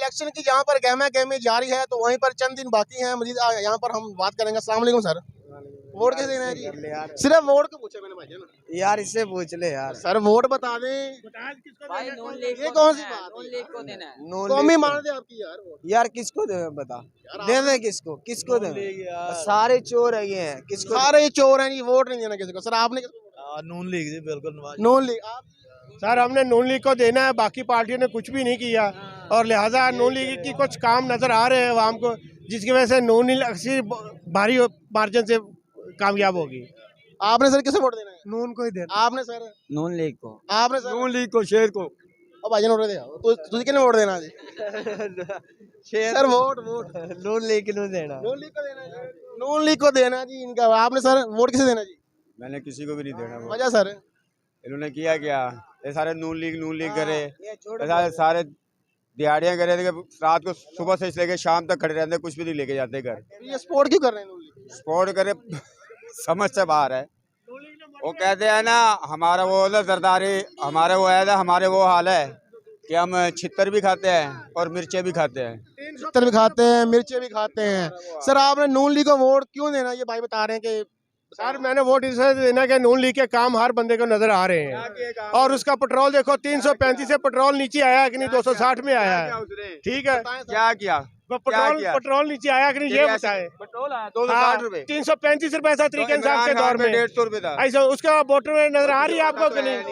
Election की जहाँ पर गहमा गहमी जारी है तो वहीं पर चंद दिन बाकी हैं मजीद यहाँ पर हम बात करेंगे। अस्सलाम वालेकुम सर, वोट कैसे देना है जी? सिर्फ वोट को पूछा मैंने भाई ना यार, इससे पूछ ले यार। सर वोट बता दें भाई नून लीग ये को कौन सी देना है, बात नून है लीग को देना है। कौमी मान दे आपकी यार वोट यार किसको दे बता, देवे किसको, किसको दे? सारे चोर है ये हैं, किसको? सारे ये चोर हैं जी, वोट नहीं देना किसी को। सर आपने किसको? नून लीग जी, बिल्कुल नून लीग। आप सर हमने नून लीग को देना है, बाकी पार्टियों ने कुछ भी नहीं किया और लिहाजा नून लीग की कुछ काम नजर आ रहे हैं आवाम को, जिसकी वजह से नून लीग अक्सर भारी मार्जिन से कामयाब होगी। आपने सर किसे वोट देना है? नून को ही देना। आपने सर? नून लीग को। आपने सर? नून लीग को, शेर को। अब भाईजान वोट दे तुझे किने वोट देना जी? सर वोट नून लीग को देना। नून लीग को देना है। नून लीग को देना जी इनका। आपने सर वोट किसे देना जी? मैंने किसी को भी नहीं देना। वजह सर इन्होंने किया क्या, ये सारे नून लीग करे, ये सारे दिहाड़ियाँ करे, रात को सुबह से लेके शाम तक खड़े रहते, कुछ भी नहीं लेके जाते घर। ये सपोर्ट क्यों कर रहे हैं नून लीग? स्पोर्ट करे समझ से बाहर है। वो कहते हैं ना हमारा वो ना जरदारी, हमारे वो है ना, हमारे वो हाल है कि हम छितर भी खाते हैं और मिर्चें भी खाते हैं। छितर भी खाते हैं, मिर्चे भी खाते हैं। सर आपने नून लीग को वोट क्यों देना? ये भाई बता रहे हैं कि सर मैंने वोट इसलिए देना कि नून लीग के काम हर बंदे को नजर आ रहे हैं और उसका पेट्रोल देखो 335 से पेट्रोल नीचे आया है कि नहीं, 260 में आया है। ठीक है, क्या किया? पेट्रोल नीचे आया कि नहीं ये बताए। पेट्रोल आया 260 रुपए, 335 रुपए था तरीके इंसाफ के दौर में, 150 रुपए था। ऐसा उसका मोटरवे नजर आ रही है आपको कि नहीं?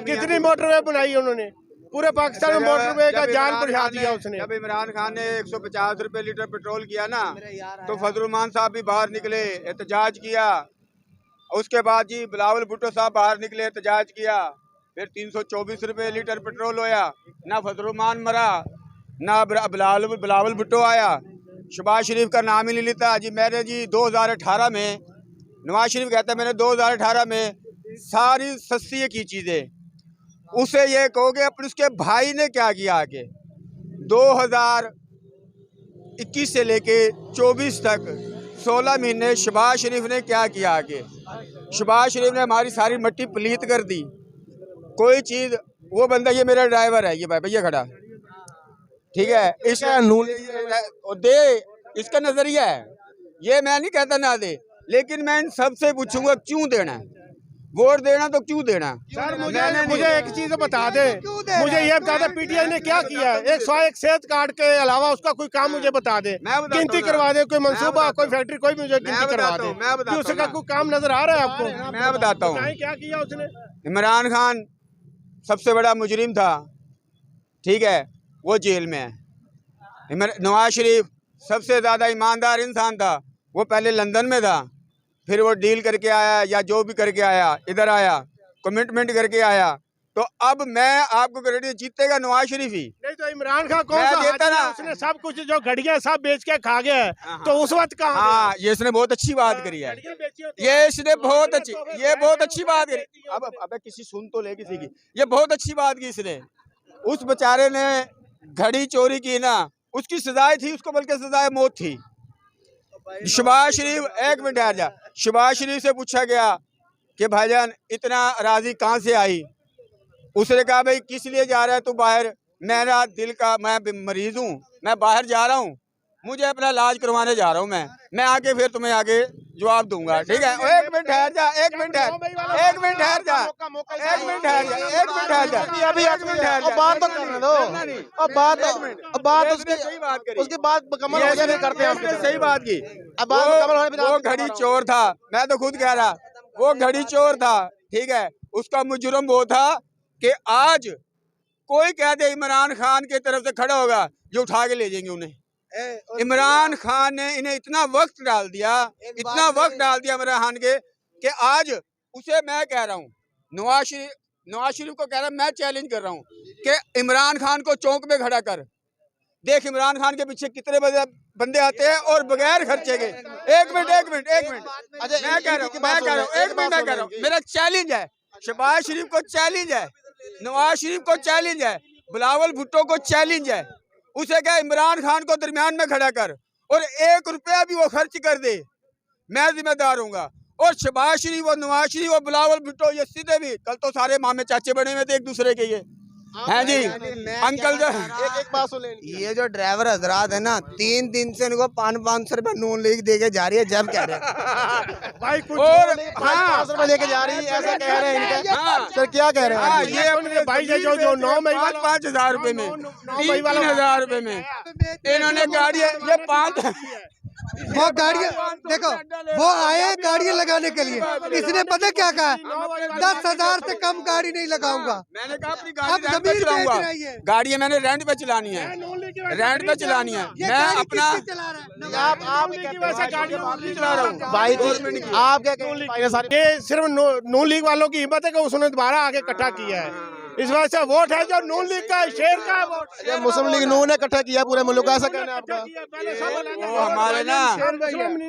कितनी मोटरवे बनाई उन्होंने, पूरे पाकिस्तान में मोटरवे का जाल बिछा दिया उसने। जब इमरान खान ने 150 रुपए लीटर पेट्रोल किया ना, तो फजलुरहमान साहब भी बाहर निकले, एहतजाज किया। उसके बाद जी बिलावल भुट्टो साहब बाहर निकले, एहतजाज किया। फिर 324 रुपए लीटर पेट्रोल होया, ना फजलुरहमान मरा ना बिलावल भुट्टो आया। शहबाज शरीफ का नाम ही नहीं लेता जी। मैंने जी 2018 में, नवाज शरीफ कहता है मैंने 2018 में सारी सस्ती की चीज़ें, उसे ये कहोगे अपने उसके भाई ने क्या किया आगे। 2021 से लेके 24 तक 16 महीने शहबाज शरीफ ने क्या किया आगे। शहबाज शरीफ ने हमारी सारी मट्टी पलीत कर दी। कोई चीज़, वो बंदा, ये मेरा ड्राइवर है, ये भाई भैया खड़ा, ठीक है, इसका दे, इसका नजरिया है, ये मैं नहीं कहता ना दे, लेकिन मैं इन सबसे पूछूंगा क्यों देना है वोट, देना तो क्यों देना। सर मुझे एक चीज बता दे, मुझे ये बता दे पीटीआई ने क्या किया है? 101 सेहत कार्ड के अलावा उसका कोई काम मुझे बता दे, गिनती करवा दे, कोई मंसूबा, कोई फैक्ट्री, कोई मुझे गिनती करवा दे, उसका कोई काम नजर आ रहा है आपको? मैं बताता हूँ क्या किया उसने। इमरान खान सबसे बड़ा मुजरिम था, ठीक है, वो जेल में है। नवाज शरीफ सबसे ज़्यादा ईमानदार इंसान था, वो पहले लंदन में था, फिर वो डील करके आया या जो भी करके आया, इधर आया, कमिटमेंट करके आया। तो अब मैं आपको क्रेडिट, जीतेगा नवाज शरीफ ही। नहीं तो इमरान खान कौन सा देता ना, उसने सब कुछ जो घड़ियां सब बेच के खा गया है, तो उस वक्त कहाँ? हाँ, ये इसने बहुत अच्छी बात करी है, ये इसने बहुत अच्छी, ये बहुत अच्छी बात करी। अब अबे किसी सुन तो ले किसी की, ये बहुत अच्छी बात की इसने। उस बेचारे ने घड़ी चोरी की ना, उसकी सजाएं थी, उसको बल्कि सजाएं मौत थी। शहबाज शरीफ, एक मिनट आ जा, शहबाज शरीफ से पूछा गया कि भाईजान इतना राजी कहाँ से आई? उसने कहा भाई किस लिए जा रहा है तू बाहर? मेरा दिल का, मैं मरीज हूँ, मैं बाहर जा रहा हूँ, मुझे अपना इलाज करवाने जा रहा हूँ, मैं आके फिर तुम्हें आगे जवाब दूंगा, ठीक है? एक मिनट ठहर जा, एक मिनट ठहर जा, एक मिनट ठहर जा, एक मिनट ठहर जा, अभी 8 मिनट है, अब बात तो करने दो, अब बात उसके बाद मुकम्मल हो जाए करते हैं। सही बात की। अब बात मुकम्मल होने पे वो घड़ी चोर था, मैं तो खुद कह रहा, वो घड़ी चोर था, ठीक है, उसका मुजरम वो था कि आज कोई कह दे इमरान खान की तरफ से खड़ा होगा, जो उठा के ले जाएंगे उन्हें। इमरान खान ने इन्हें इतना वक्त डाल दिया, इतना वक्त डाल दिया इमरान खान के, कि आज उसे मैं कह रहा हूँ, नवाज शरीफ को कह रहा, मैं चैलेंज कर रहा हूँ कि इमरान खान को चौक में खड़ा कर, देख इमरान खान के पीछे कितने बंदे आते हैं और बगैर खर्चे के। एक मिनट मैं कह रहा हूँ, मेरा चैलेंज है, शहबाज शरीफ को चैलेंज है, नवाज शरीफ को चैलेंज है, बिलावल भुट्टो को चैलेंज है। उसे क्या, इमरान खान को दरमियान में खड़ा कर और 1 रुपया भी वो खर्च कर दे, मैं जिम्मेदार हूँगा। और शहबाज शरीफ और नवाज शरीफ और बिलावल भुट्टो ये सीधे भी, कल तो सारे मामे चाचे बने हुए थे एक दूसरे के, ये हैं जी अंकल जो एक बात सुन लेनी ये जो ड्राइवर हजरात है ना 3 दिन से इनको 500 रुपए नून लीग दे के जा रही है जब कह रहे हैं भाई कुछ और 500 रुपए लेके जा रही है, ऐसा कह रहे हैं इनका। हाँ। सर क्या कह रहे हैं? ये भाई ये जो 9 मई वाला 5,000 रुपए में 3,000 रुपए में इन्होंने गाड़ी ये 5 वो गाड़ियाँ देखो वो आए हैं गाड़ियाँ लगाने के लिए, इसने पता क्या कहा 10,000 से कम गाड़ी नहीं लगाऊंगा। मैंने कहा अपनी अब गाड़ी रेंट पे जमीन चलाऊंगा, बेच रही है। गाड़ी मैंने रेंट पे चलानी है, रेंट पे चलानी है। ये मैं गाड़ी अपना किसकी चला रहा है? आप की वजह से गाड़ियाँ नहीं चला रहा हूँ भाई जी, आप क्या कह रहे हैं? सारी ये सिर्फ नून लीग वालों की हिम्मत है कि उसने दोबारा आगे इकट्ठा किया है, इस वजह से वोट है जो नून लीग का है, शेर का वोट। ये मुस्लिम लीग नून ने इकट्ठा किया पूरे मुल्क का, ऐसा कहना है आपका? वो हमारे ना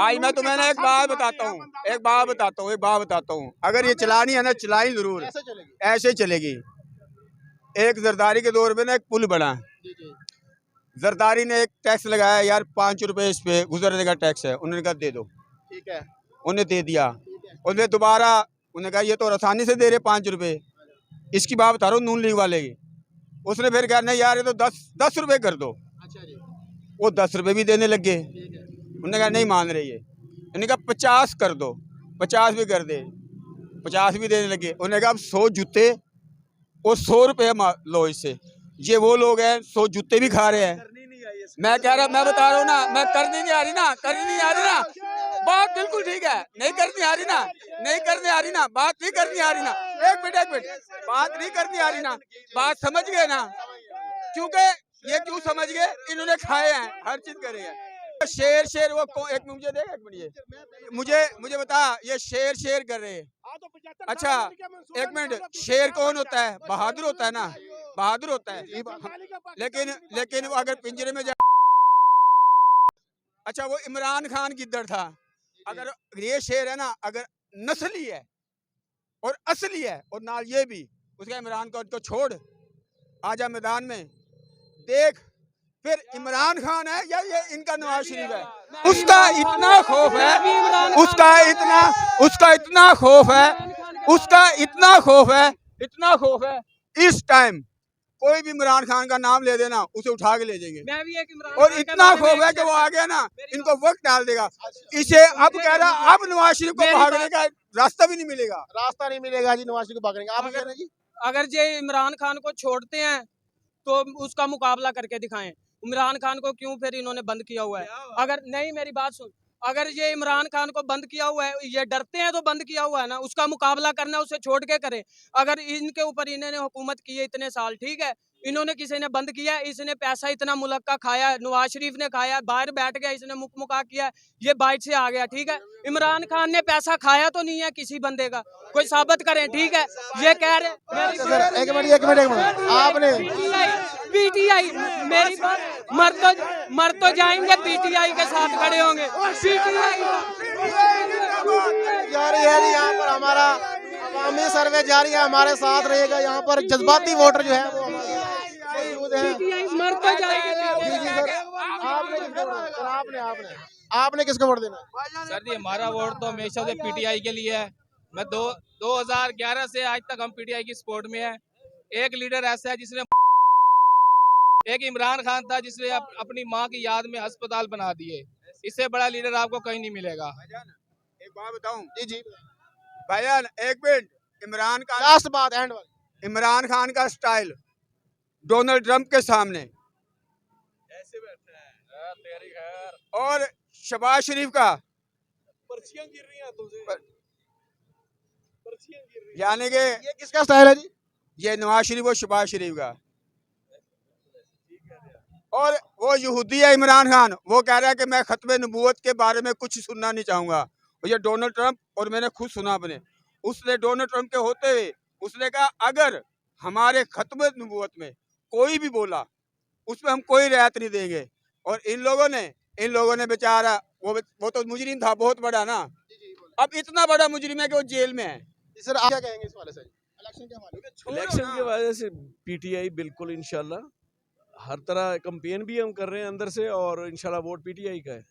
आज मैं तुम्हें एक बात बताता हूँ अगर ये चलानी है ना चलाई जरूर कैसे चलेगी? ऐसे चलेगी। एक जरदारी के दौर में ना एक पुल बना, जरदारी ने एक टैक्स लगाया यार 5 रुपए इस पे गुजरने का टैक्स है, उन्होंने कहा दे दो, ठीक है, उन्हें दे दिया। उन्हें दोबारा उन्हें कहा ये तो आसानी से दे रहे 5 रुपए, इसकी बात बता रहा हूँ नून लीग वाले की। उसने फिर कहा नहीं यार ये तो 10 रुपए कर दो, अच्छा जी, वो 10 रुपए भी देने लग गए। उन्होंने कहा नहीं मान रही है, उन्होंने कहा 50 कर दो, 50 भी कर दे, 50 भी देने लगे। उन्होंने कहा अब 100 जूते और 100 रुपये लो इससे। ये वो लोग हैं 100 जूते भी खा रहे हैं। मैं कह रहा मैं बता रहा हूँ ना, मैं करनी नहीं आ रही ना, बात बिल्कुल ठीक है, नहीं करनी आ रही ना, बात नहीं करनी आ रही ना। एक मिनट बात नहीं करनी आ रही ना, बात समझ गए ना, क्योंकि ये क्यों समझ गए, इन्होंने खाए हैं, हर चीज करे हैं। शेर वो एक मिनट मुझे देगा, एक मिनट मुझे बता, ये शेर कर रहे हैं। अच्छा एक मिनट, शेर कौन होता है? बहादुर होता है ना, बहादुर होता है। लेकिन वो अगर पिंजरे में अच्छा वो इमरान खान गिद्दड़ था। अगर ये शेर है ना, अगर नस्ली है और असली है और नाल ये भी, उसका इमरान खान को छोड़, आजा मैदान में देख, फिर इमरान खान है या ये इनका नवाज शरीफ है। उसका इतना खौफ है, उसका इतना खौफ है। इस टाइम कोई भी इमरान खान का नाम ले देना, उसे उठा के ले जाएंगे। मैं भी एक इमरान और खान के इतना बारे में खौफ है कि वो आ गया ना, इनको वक्त डाल देगा। इसे अब कह रहा अब नवाज शरीफ को भागने का रास्ता भी नहीं मिलेगा, रास्ता नहीं मिलेगा जी नवाज शरीफ को भागने का। आप कह रहे हैं जी? अगर ये इमरान खान को छोड़ते हैं तो उसका मुकाबला करके दिखाएं। इमरान खान को क्यों फिर इन्होंने बंद किया हुआ है? अगर नहीं, मेरी बात सुन, अगर ये इमरान खान को बंद किया हुआ है, ये डरते हैं तो बंद किया हुआ है ना, उसका मुकाबला करना, उसे छोड़ के करें। अगर इनके ऊपर इन्होंने हुकूमत की है इतने साल, ठीक है, इन्होंने किसी ने बंद किया, इसने पैसा इतना मुल्क का खाया, नवाज शरीफ ने खाया, बाहर बैठ गया, इसने मुका किया, ये बाइट से आ गया, ठीक है। इमरान खान ने पैसा खाया तो नहीं है किसी बंदे का, कोई साबित करें, ठीक है। ये कह रहे एक मिनट आपने पीटीआई, मेरी बात, मर तो जाएंगे, पीटीआई के साथ खड़े होंगे। जारी है जी, यहाँ पर हमारा अवामी सर्वे जारी है, हमारे साथ रहेगा। यहाँ पर जज्बाती वोटर जो है वो मौजूद है। मर तो जाएंगे। जी सर, आपने किसको वोट देना? सर जी हमारा वोट तो हमेशा से पीटीआई के लिए है। मैं 2011 से आज तक हम पीटीआई की सपोर्ट में है। एक लीडर ऐसा है जिसने, एक इमरान खान था जिसने अपनी माँ की याद में अस्पताल बना दिए। इससे बड़ा लीडर आपको कहीं नहीं मिलेगा। एक बात बताऊं जी भाईजान, एक मिनट, इमरान खान, लास्ट बात, एंड वाली। इमरान खान का स्टाइल डोनाल्ड ट्रंप के सामने ऐसे बैठा है, तेरी खैर, और शहबाज शरीफ का पर्चियां गिर रही हैं तुमसे, यानी कि ये किसका स्टाइल है जी? ये नवाज शरीफ और शहबाज शरीफ का। और वो यहूदी है इमरान खान, वो कह रहा है कि मैं खत्म नबूवत के बारे में कुछ सुनना नहीं चाहूंगा। और ये डोनाल्ड ट्रंप, और मैंने खुद सुना अपने, उसने डोनाल्ड ट्रंप के होते हुए उसने कहा अगर हमारे खत्म नबूवत में कोई भी बोला उसमें हम कोई रियायत नहीं देंगे। और इन लोगों ने बेचारा, वो तो मुजरिम था बहुत बड़ा ना, अब इतना बड़ा मुजरिम है कि वो जेल में है। सर आप क्या कहेंगे इस वाले से? इलेक्शन के हवाले से? इलेक्शन की वजह से पीटीआई बिल्कुल इंशाल्लाह, हर तरह कैंपेन भी हम कर रहे हैं अंदर से, और इंशाल्लाह वोट पीटीआई का है।